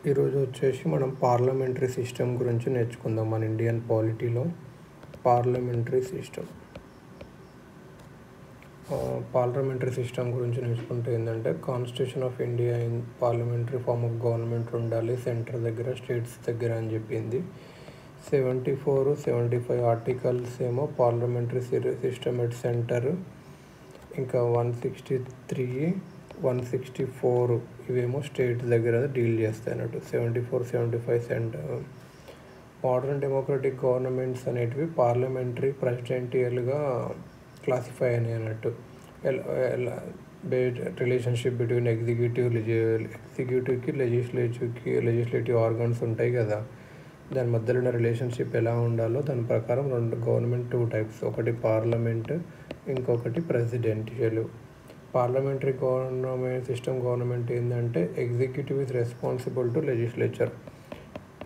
ఈరోజు వచ్చేసి మనం పార్లమెంటరీ సిస్టమ్ గురించి నేర్చుకుందాం. మన ఇండియన్ పాలిటీలో పార్లమెంటరీ సిస్టమ్ పార్లమెంటరీ సిస్టమ్ గురించి నేర్చుకుంటే ఏంటంటే constitution of India in parliamentary form of government ఉండాలి, సెంటర్ దగ్గర స్టేట్స్ దగ్గర అని చెప్పింది. 74, 75 ఆర్టికల్స్ ఏమో పార్లమెంటరీ సిస్టమ్ ఎట్ సెంటర్, ఇంకా 163, 164 ఇవేమో స్టేట్స్ దగ్గర డీల్ చేస్తాయి అన్నట్టు. 74, 75 సెంటర్. మోడర్న్ డెమోక్రటిక్ గవర్నమెంట్స్ అనేటివి పార్లమెంటరీ ప్రెసిడెంటియల్గా క్లాసిఫై అయినాయి అన్నట్టు. రిలేషన్షిప్ బిట్వీన్ ఎగ్జిక్యూటివ్కి లెజిస్లేటివ్ ఆర్గన్స్ ఉంటాయి కదా, దాని మధ్యలో ఉన్న రిలేషన్షిప్ ఎలా ఉండాలో దాని ప్రకారం గవర్నమెంట్ 2 టైప్స్, ఒకటి పార్లమెంట్, ఇంకొకటి ప్రెసిడెంషియల్. పార్లమెంటరీ గవర్నమెంట్ ఏంటంటే executive is responsible to legislature.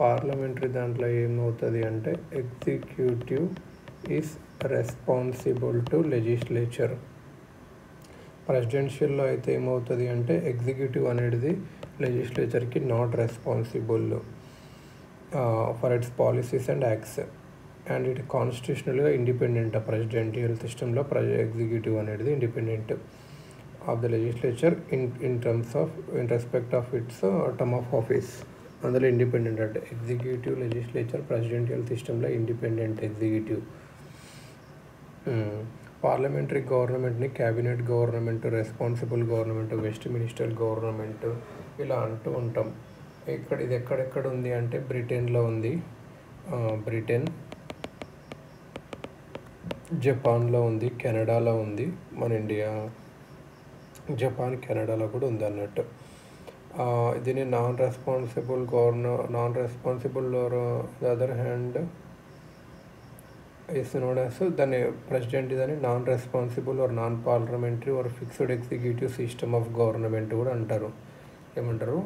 Parliamentary దాంట్లో ఏమవుతుంది అంటే executive is responsible to legislature. ప్రెసిడెన్షియల్లో అయితే ఏమవుతుంది అంటే ఎగ్జిక్యూటివ్ అనేది లెజిస్లేచర్కి not responsible for its policies and acts, and it కాన్స్టిట్యూషనల్గా ఇండిపెండెంట్. ప్రెసిడెంటియల్ సిస్టంలో ఎగ్జిక్యూటివ్ అనేది independent of the legislature in respect of its term of office. అందులో ఇండిపెండెంట్ అంటే ఎగ్జిక్యూటివ్, లెజిస్లేచర్ ప్రెసిడెంటియల్ సిస్టంలో ఇండిపెండెంట్ ఎగ్జిక్యూటివ్. పార్లమెంటరీ గవర్నమెంట్ని cabinet government, responsible government, west minister government ఇలా అంటూ ఉంటాం. ఇది ఎక్కడెక్కడ ఉంది అంటే బ్రిటన్లో ఉంది, బ్రిటన్, జపాన్లో ఉంది, కెనడాలో ఉంది, మన ఇండియా, జపాన్, కెనడాలో కూడా ఉంది అన్నట్టు. దీన్ని non responsible or the other hand is known as దాన్ని ప్రెసిడెంట్ ఇదని non responsible or non parliamentary or fixed executive system of government కూడా అంటారు. ఏమంటారు?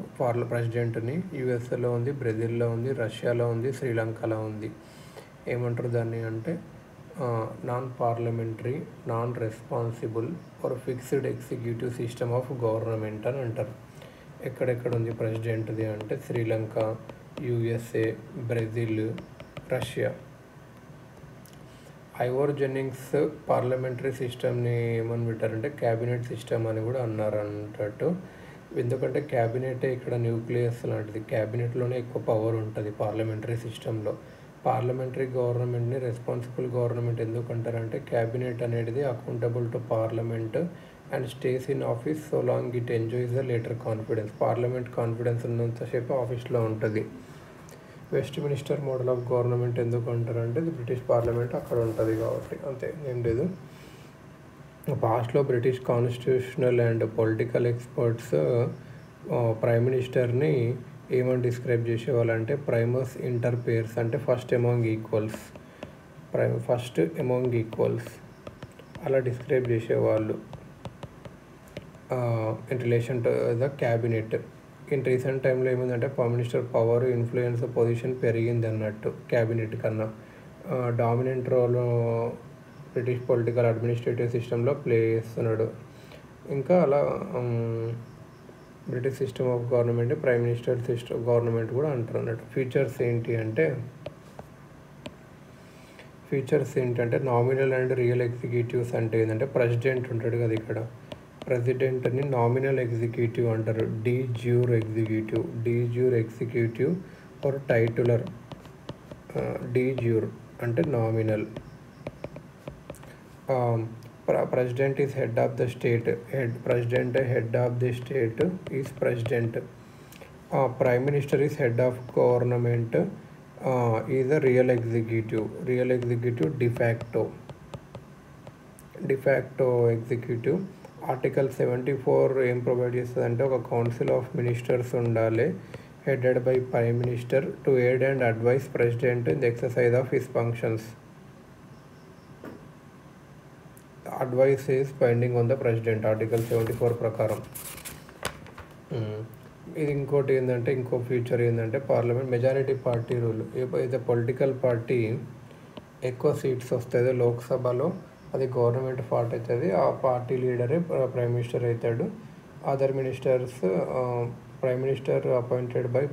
ప్రెసిడెంట్ని యూఎస్ఏలో ఉంది, బ్రెజిల్లో ఉంది, రష్యాలో ఉంది, శ్రీలంకలో ఉంది. ఏమంటారు దాన్ని అంటే non parliamentary, non responsible are fixed executive system of government అని అంటారు. ఎక్కడెక్కడ ఉంది ప్రెసిడెంట్ది అంటే Sri Lanka, USA, Brazil, Russia. ఐవర్ Jennings parliamentary సిస్టమ్ని ఏమని పెట్టారంటే క్యాబినెట్ సిస్టమ్ అని కూడా అన్నారు అన్నట్టు. ఎందుకంటే క్యాబినెటే ఇక్కడ న్యూక్లియస్ లాంటిది, క్యాబినెట్లోనే ఎక్కువ పవర్ ఉంటుంది పార్లమెంటరీ సిస్టంలో. పార్లమెంటరీ గవర్నమెంట్ని రెస్పాన్సిబుల్ గవర్నమెంట్ ఎందుకు అంటారంటే క్యాబినెట్ అనేది accountable to parliament and stays in office so long it enjoys the later confidence. Parliament confidence ఉన్నంతసేపు ఆఫీస్లో ఉంటుంది. West minister model of government ఎందుకు అంటారంటే ఇది బ్రిటిష్ పార్లమెంట్ అక్కడ ఉంటుంది కాబట్టి, అంతే, ఏం లేదు. పాస్ట్లో British constitutional and political experts prime మినిస్టర్ని ఏమని డిస్క్రైబ్ చేసేవాళ్ళంటే ప్రైమస్ ఇంటర్ పేర్స్, అంటే ఫస్ట్ ఎమాంగ్ ఈక్వల్స్ అలా డిస్క్రైబ్ చేసేవాళ్ళు in relation to the cabinet. In recent టైంలో ఏమైందంటే prime minister power, influence, position పెరిగింది అన్నట్టు క్యాబినెట్ కన్నా. Dominant role British political administrative సిస్టంలో ప్లే చేస్తున్నాడు. ఇంకా అలా British system of government prime minister system government కూడా అంటారు అన్నట్టు. ఫీచర్స్ ఏంటంటే నామినల్ అండ్ రియల్ ఎగ్జిక్యూటివ్స్ అంటే ఏంటంటే ప్రెసిడెంట్ ఉంటాడు కదా, ఇక్కడ ప్రెసిడెంట్ని నామినల్ ఎగ్జిక్యూటివ్ అంటారు. De jure executive or titular. De jure అంటే నామినల్. President is head of the state. Head of the state is president. Prime minister is head of government, is the real executive de facto executive. Article 74 ఏం provide చేస్తుంది అంటే ఒక council of ministers ఉండాలి headed by prime minister to aid and advise president in the exercise of his functions. Advise is binding on the president article 74 ప్రకారం. ఇది ఇంకోటి ఏంటంటే ఇంకో ఫీచర్ ఏంటంటే పార్లమెంట్ మెజారిటీ పార్టీ రూల్. ఏదైతే పొలిటికల్ పార్టీ ఎక్కువ seats వస్తుందో లోక్సభలో అది గవర్నమెంట్ ఫార్ట్ అవుతుంది. ఆ పార్టీ లీడరే ప్రైమ్ మినిస్టర్ అవుతాడు. Other ministers prime minister appointed by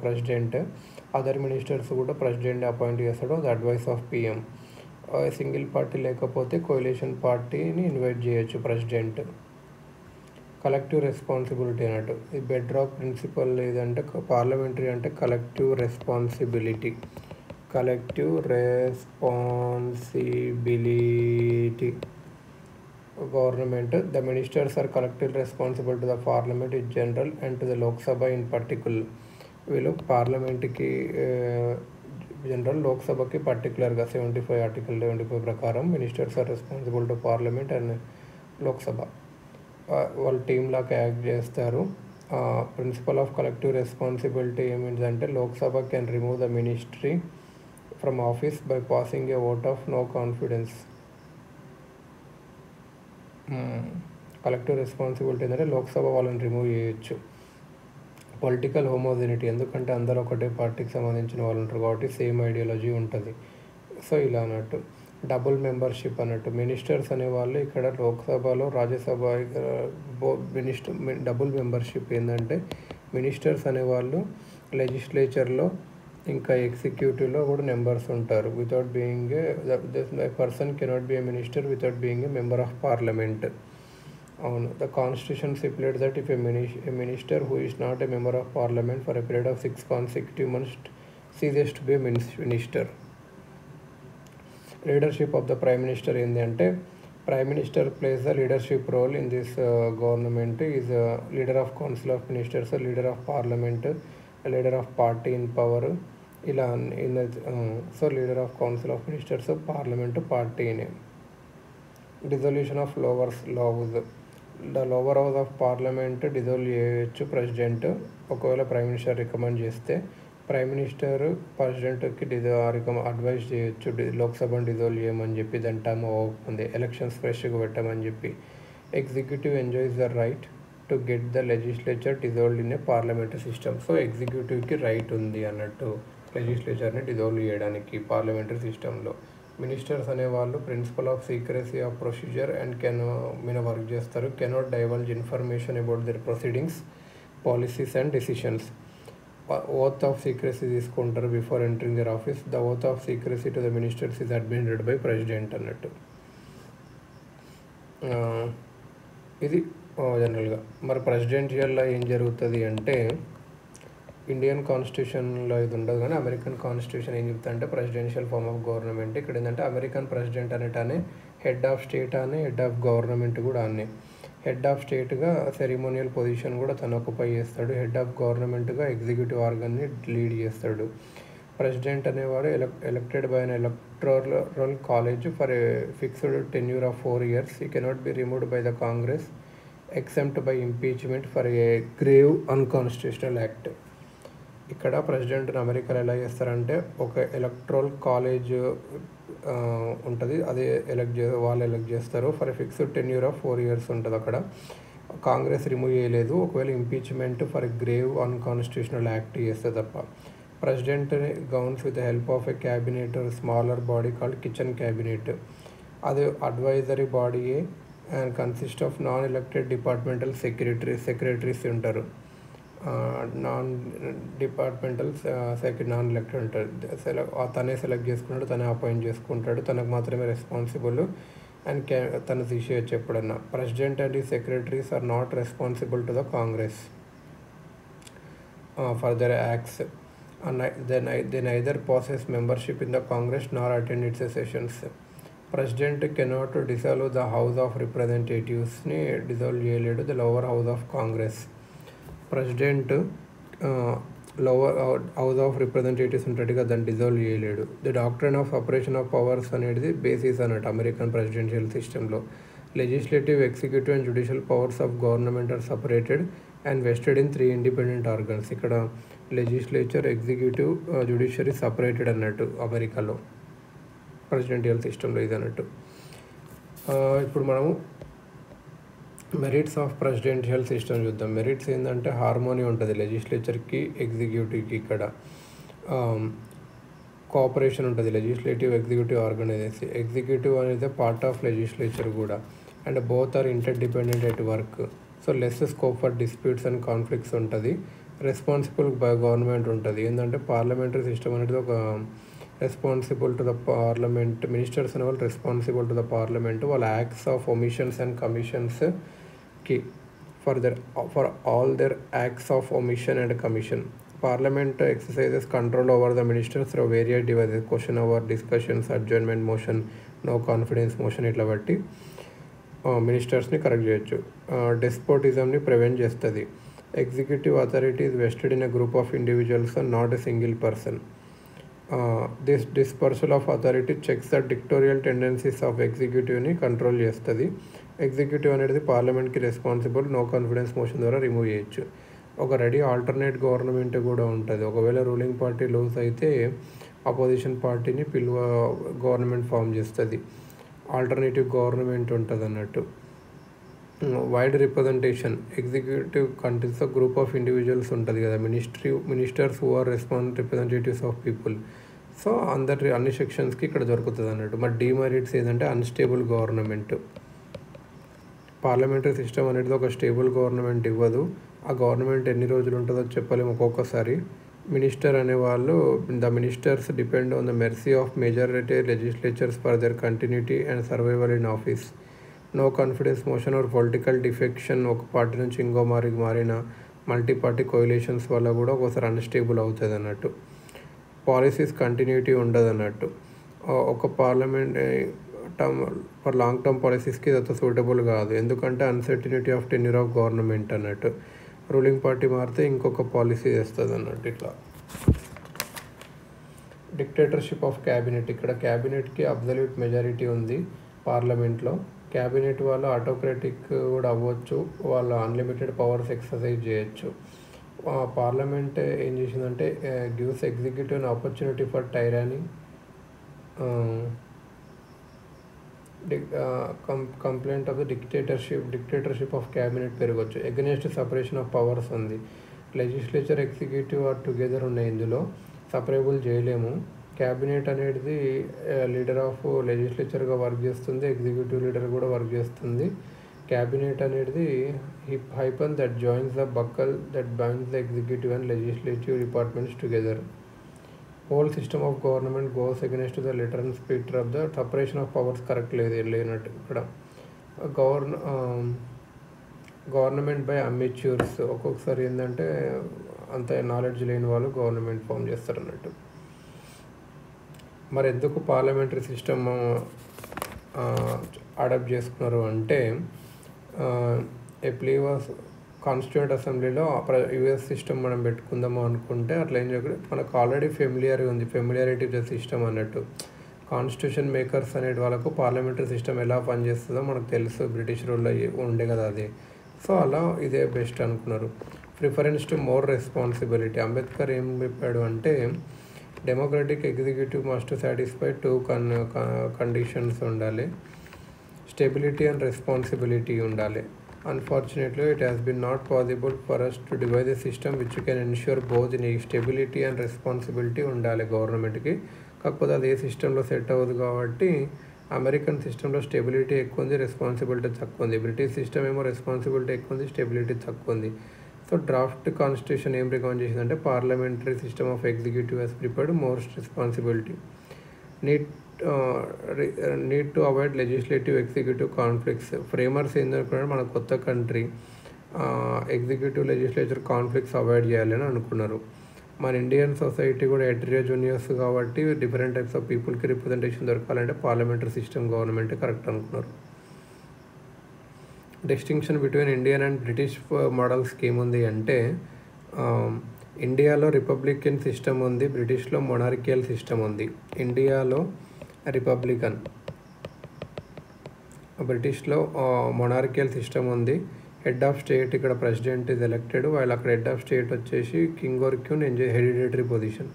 president. Other ministers కూడా ప్రెసిడెంట్ అపాయింట్ చేస్తాడు, అది advice of PM. Single party లేకపోతే కోalition పార్టీని ఇన్వైట్ చేయొచ్చు ప్రెసిడెంట్. కలెక్టివ్ రెస్పాన్సిబిలిటీ అన్నట్టు ఈ బెడ్ రాక్ ప్రిన్సిపల్ ఏదంటే పార్లమెంటరీ అంటే collective responsibility. Government the ministers are collective responsible to the parliament in general and to the Lok Sabha in particular. వీళ్ళు పార్లమెంట్కి general, లోక్సభకి పర్టికులర్గా 75 ఆర్టికల్ 75 ప్రకారం ministers are responsible to parliament and Lok Sabha. వాళ్ళు టీమ్ లాగా act చేస్తారు. ప్రిన్సిపల్ ఆఫ్ కలెక్టివ్ రెస్పాన్సిబిలిటీ ఏమిటంటే Lok Sabha can remove the ministry from office by passing a vote of no confidence. Collective responsibility ఏంటంటే లోక్సభ వాళ్ళని రిమూవ్ చేయొచ్చు. పొలిటికల్ హోమోజెనిటీ, ఎందుకంటే అందరూ ఒకటే పార్టీకి సంబంధించిన వాళ్ళు ఉంటారు కాబట్టి సేమ్ ఐడియాలజీ ఉంటుంది. సో ఇలా అన్నట్టు డబుల్ మెంబర్షిప్ అన్నట్టు మినిస్టర్స్ అనేవాళ్ళు ఇక్కడ లోక్సభలో రాజ్యసభ డబుల్ మెంబర్షిప్ ఏంటంటే మినిస్టర్స్ అనేవాళ్ళు లెజిస్లేచర్లో ఇంకా ఎగ్జిక్యూటివ్లో కూడా మెంబర్స్ ఉంటారు. Without being a person cannot be a minister without being a member of parliament. అవును, the constitution stipulates that if a minister who is not a member of parliament for a period of 6 consecutive months ceases to be a minister. Leadership of the prime minister ఏంటి అంటే prime minister plays the leadership role in this government is leader of council of ministers, leader of parliament, leader of party in power. ఇలా so leader of council of ministers, parliament, పార్టీని. Dissolution of lower house, the lower house of parliament dissolve చేయొచ్చు president ఒకవేళ prime minister recommend చేస్తే. Prime minister ప్రెసిడెంట్కి advise చేయొచ్చు లోక్సభను dissolve చేయమని చెప్పి, దాని టర్మ్ అవుతుంది, ఎలక్షన్స్ ఫ్రెష్గా పెట్టమని చెప్పి. Executive enjoys the right to get the legislature dissolved in a parliamentary system. So ఎగ్జిక్యూటివ్కి రైట్ ఉంది అన్నట్టు లెజిస్లేచర్ని డిజాల్వ్ చేయడానికి పార్లమెంటరీ సిస్టంలో. మినిస్టర్స్ అనేవాళ్ళు principle of secrecy of procedure and మీద వర్క్ చేస్తారు. Cannot divulge information about their proceedings, policies and decisions. Oath of secrecy తీసుకుంటారు before entering their office. The oath of secrecy to the ministers is administrated by president అన్నట్టు. ఇది జనరల్గా. మరి ప్రెసిడెన్షియల్లో ఏం జరుగుతుంది అంటే ఇండియన్ కాన్స్టిట్యూషన్లో ఇది ఉండదు, కానీ అమెరికన్ కాన్స్టిట్యూషన్ ఏం చెప్తా అంటే ప్రెసిడెన్షియల్ ఫార్మ్ ఆఫ్ గవర్నమెంట్. ఇక్కడ ఏంటంటే అమెరికన్ ప్రెసిడెంట్ అనేటానే హెడ్ ఆఫ్ స్టేట్ అని, హెడ్ ఆఫ్ గవర్నమెంట్ కూడా అన్నీ. హెడ్ ఆఫ్ స్టేట్గా సెరిమోనియల్ పొజిషన్ కూడా తను ఆక్యుపై చేస్తాడు. హెడ్ ఆఫ్ గవర్నమెంట్గా ఎగ్జిక్యూటివ్ ఆర్గన్ని లీడ్ చేస్తాడు. ప్రెసిడెంట్ అనేవాడు elected by an electoral college for a fixed tenure of 4 years. He cannot be removed by the Congress except by impeachment for a grave unconstitutional act. ఇక్కడ ప్రెసిడెంట్ని అమెరికాలో ఎలా చేస్తారంటే ఒక ఎలక్టోరల్ కాలేజ్ ఉంటుంది, అది వాళ్ళు ఎలక్ట్ చేస్తారు. For fixed tenure of 4 years ఉంటుంది. అక్కడ కాంగ్రెస్ రిమూవ్ చేయలేదు, ఒకవేళ impeachment for grave unconstitutional act చేస్తే తప్ప. President governs with the help of a cabinet smaller body called kitchen cabinet. అది advisory body and consist of non elected departmental secretaries ఉంటారు. Non elected ఉంటారు. తనే select చేసుకుంటాడు, తనే అపాయింట్ చేసుకుంటాడు, తనకు మాత్రమే రెస్పాన్సిబుల్ అండ్ తను తీసేయచ్చు ఎప్పుడన్నా. ప్రెసిడెంట్ అండ్ ఈ secretaries are not responsible to the Congress for their acts. They neither possess membership in the Congress nor attend its sessions. President cannot dissolve the House of Representatives ni dissolve చేయలేడు the lower house of Congress. President lower house of representatives ఉంటాడు కదా, దాన్ని dissolve చేయలేడు. The doctrine of separation of powers అనేది basis అన్నట్టు American presidential సిస్టంలో. Legislative, executive and judicial powers of government are separated and vested in 3 independent organs. ఇక్కడ legislature, executive, judiciary separated అన్నట్టు అమెరికాలో ప్రెసిడెన్షియల్ సిస్టంలో ఇది అన్నట్టు. ఇప్పుడు మనము మెరిట్స్ ఆఫ్ ప్రెసిడెన్షియల్ సిస్టమ్ చూద్దాం. మెరిట్స్ ఏంటంటే హార్మోనీ ఉంటుంది లెజిస్లేచర్కి, ఎగ్జిక్యూటివ్కి. ఇక్కడ కోఆపరేషన్ ఉంటుంది లెజిస్లేటివ్, ఎగ్జిక్యూటివ్ ఆర్గనైజేషన్. ఎగ్జిక్యూటివ్ అనేది పార్ట్ ఆఫ్ లెజిస్లేచర్ కూడా, and both are inter dependent at work. So less scope for disputes and conflicts ఉంటుంది. రెస్పాన్సిబుల్ బై గవర్నమెంట్ ఉంటుంది. ఏంటంటే పార్లమెంటరీ సిస్టమ్ అనేది ఒక responsible to the parliament, ministers అనే వాళ్ళు responsible to the parliament. వాళ్ళ acts of omissions and కమిషన్స్కి for all their acts of omission and commission. Parliament exercises control over the ministers through various devices, question hour, discussions, adjournment motion, no confidence motion. ఇట్లా బట్టి మినిస్టర్స్ని correct చేయొచ్చు. డెస్పోటిజంని prevent చేస్తుంది. Executive authority is vested in a group of individuals and not a single person. This dispersal of authority checks the dictatorial tendencies of ఎగ్జిక్యూటివ్ని control చేస్తుంది. Executive అనేది పార్లమెంట్కి రెస్పాన్సిబుల్. నో కాన్ఫిడెన్స్ మోషన్ ద్వారా remove చేయొచ్చు. ఒక ready alternate government కూడా ఉంటుంది. ఒకవేళ రూలింగ్ పార్టీ లూజ్ అయితే అపోజిషన్ పార్టీని గవర్నమెంట్ ఫామ్ చేస్తుంది. ఆల్టర్నేటివ్ గవర్నమెంట్ ఉంటుంది అన్నట్టు. Wide representation. Executive countries group of individuals ఉంటుంది కదా, ministers who are representatives of people. So అన్ని సెక్షన్స్కి ఇక్కడ దొరుకుతుంది అన్నట్టు. మరి డీమెరిట్స్ ఏంటంటే అన్స్టేబుల్ గవర్నమెంట్. పార్లమెంటరీ సిస్టమ్ అనేది ఒక స్టేబుల్ గవర్నమెంట్ ఇవ్వదు. ఆ గవర్నమెంట్ ఎన్ని రోజులు ఉంటుందో చెప్పలేము ఒక్కొక్కసారి. మినిస్టర్ అనేవాళ్ళు, the ministers depend on the mercy of majority legislatures for their continuity and survival in office. No confidence motion or political defection, ఒక పార్టీ నుంచి ఇంకో మారిన మల్టీ పార్టీ కోయిలేషన్స్ వల్ల కూడా ఒకసారి అన్స్టేబుల్ అవుతుంది అన్నట్టు. పాలసీస్ కంటిన్యూటీ ఉండదు అన్నట్టు. ఒక పార్లమెంట్ ఫర్ లాంగ్ టర్మ్ పాలసీస్కి ఇదంతా సూటబుల్ కాదు. ఎందుకంటే uncertainty of tenure of government అన్నట్టు. రూలింగ్ పార్టీ మారితే ఇంకొక పాలసీ చేస్తుంది అన్నట్టు. ఇట్లా డిక్టేటర్షిప్ ఆఫ్ క్యాబినెట్. ఇక్కడ క్యాబినెట్కి అబ్సల్యూట్ మెజారిటీ ఉంది పార్లమెంట్లో. క్యాబినెట్ వాళ్ళు ఆటోక్రటిక్ కూడా అవ్వచ్చు. వాళ్ళు అన్లిమిటెడ్ పవర్స్ ఎక్సర్సైజ్ చేయొచ్చు. పార్లమెంట్ ఏం చేసిందంటే gives executive an opportunity for tyranny, complaint of the dictatorship of cabinet పెరగవచ్చు. ఎగనెస్ట్ సపరేషన్ ఆఫ్ పవర్స్ ఉంది. లెజిస్లేచర్ ఎగ్జిక్యూటివ్ ఆర్ టుగెదర్ ఉన్నాయి. ఇందులో సపరేబుల్ చేయలేము. క్యాబినెట్ అనేది లీడర్ ఆఫ్ లెజిస్లేచర్గా వర్క్ చేస్తుంది, ఎగ్జిక్యూటివ్ లీడర్ కూడా వర్క్ చేస్తుంది. క్యాబినెట్ అనేది hyphen that joins the buckle that binds the executive and legislative departments together. Whole system of government goes against the letter and spirit of the separation of powers correct లేనట్టు. ఇక్కడ government by amateurs. ఒక్కొక్కసారి ఏంటంటే అంత knowledge లేని వాళ్ళు government form చేస్తారు అన్నట్టు. మరి ఎందుకు పార్లమెంటరీ సిస్టమ్ అడాప్ట్ చేసుకున్నారు అంటే ఎప్లీవాస్ కాన్స్టిట్యూంట్ అసెంబ్లీలో యూఎస్ సిస్టమ్ మనం పెట్టుకుందాము అనుకుంటే అట్లా ఏం చేయకూడదు. మనకు ఆల్రెడీ ఫెమిలియారిటీ ద సిస్టమ్ అన్నట్టు. కాన్స్టిట్యూషన్ మేకర్స్ అనే వాళ్ళకు పార్లమెంటరీ సిస్టమ్ ఎలా పనిచేస్తుందో మనకు తెలుసు. బ్రిటిష్ రూల్లో ఉండే కదా అది. సో అలా ఇదే బెస్ట్ అనుకున్నారు. Preference to more responsibility. Ambedkar ఏం చెప్పాడు అంటే democratic executive must satisfy two conditions ఉండాలి. స్టెబిలిటీ అండ్ రెస్పాన్సిబిలిటీ ఉండాలి. Unfortunately, it has been not possible for us to devise a system which can ensure both in stability and responsibility ఉండాలి గవర్నమెంట్కి. కాకపోతే అది ఏ సిస్టంలో సెట్ అవ్వదు కాబట్టి అమెరికన్ సిస్టంలో స్టెబిలిటీ ఎక్కువ ఉంది, రెస్పాన్సిబిలిటీ తక్కువ ఉంది. బ్రిటిష్ సిస్టమ్ ఏమో రెస్పాన్సిబిలిటీ ఎక్కువ ఉంది, స్టెబిలిటీ తక్కువ ఉంది. సో డ్రాఫ్ట్ కాన్స్టిట్యూషన్ ఏం రికమెండ్ చేసిందంటే parliamentary system of executive has prepared more responsibility. Need to avoid legislative executive conflicts. Framers ఏంటనుకున్నారు, మన కొత్త country executive legislature conflicts avoid చేయాలని అనుకున్నారు. మన ఇండియన్ సొసైటీ కూడా హెటరోజీనియస్ కాబట్టి డిఫరెంట్ టైప్స్ ఆఫ్ పీపుల్కి రిప్రజెంటేషన్ దొరకాలంటే పార్లమెంటరీ సిస్టమ్ గవర్నమెంట్ కరెక్ట్ అనుకున్నారు. Distinction between Indian and British మోడల్స్కి ఏముంది అంటే ఇండియాలో రిపబ్లికన్ సిస్టమ్ ఉంది, బ్రిటిష్లో మొనార్కియల్ సిస్టమ్ ఉంది. ఇండియాలో రిపబ్లికన్, బ్రిటిష్లో మొనార్కియల్ సిస్టమ్ ఉంది. హెడ్ ఆఫ్ స్టేట్ ఇక్కడ ప్రెసిడెంట్ ఇస్ ఎలక్టెడ్, వాళ్ళు అక్కడ హెడ్ ఆఫ్ స్టేట్ వచ్చేసి king or queen hereditary position.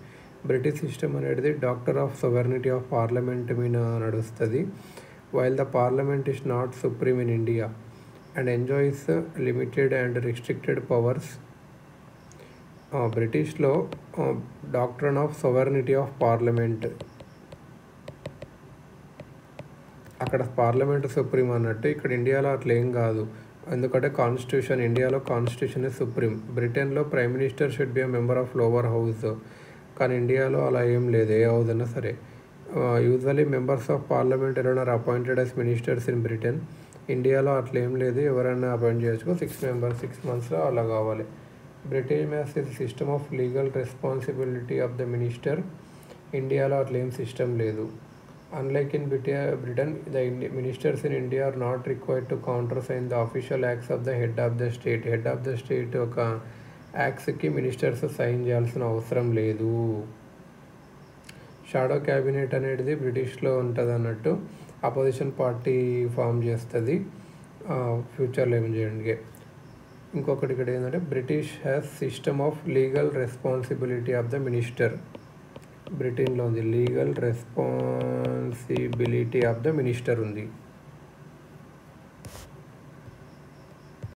British system అనేది doctrine of sovereignty of parliament మీద నడుస్తుంది. While the parliament is not supreme in India and enjoys limited and restricted powers. బ్రిటిష్లో doctrine of sovereignty of parliament, అక్కడ parliament supreme అన్నట్టు. ఇక్కడ ఇండియాలో అట్లా ఏం కాదు. ఎందుకంటే కాన్స్టిట్యూషన్, ఇండియాలో కాన్స్టిట్యూషన్ ఇస్ సుప్రీం. బ్రిటన్లో prime minister should be member of lower house, కానీ ఇండియాలో అలా ఏం లేదు, ఏ హౌస్ అయినా సరే. యూజువలీ మెంబర్స్ ఆఫ్ పార్లమెంట్ ఎవరైనా are appointed as ministers in Britain. ఇండియాలో అట్లా ఏం లేదు, ఎవరైనా అపాయింట్ చేయొచ్చు. 6 monthsలో అలా కావాలి. British mass is system of legal responsibility of the minister. ఇండియాలో అట్లా ఏం సిస్టమ్ లేదు. Unlike in Britain, the ministers in India are not required to countersign the official acts of the head of the state. Head of the state ఒక యాక్ట్స్కి ministers sign చేయాల్సిన అవసరం లేదు. Shadow cabinet అనేది బ్రిటిష్లో ఉంటుంది అన్నట్టు. అపోజిషన్ పార్టీ ఫామ్ చేస్తుంది ఫ్యూచర్లో ఏం చేయండి. ఇంకొకటి ఇక్కడ ఏంటంటే British has system of legal responsibility of the minister. బ్రిటన్లో ఉంది legal responsibility of the minister ఉంది.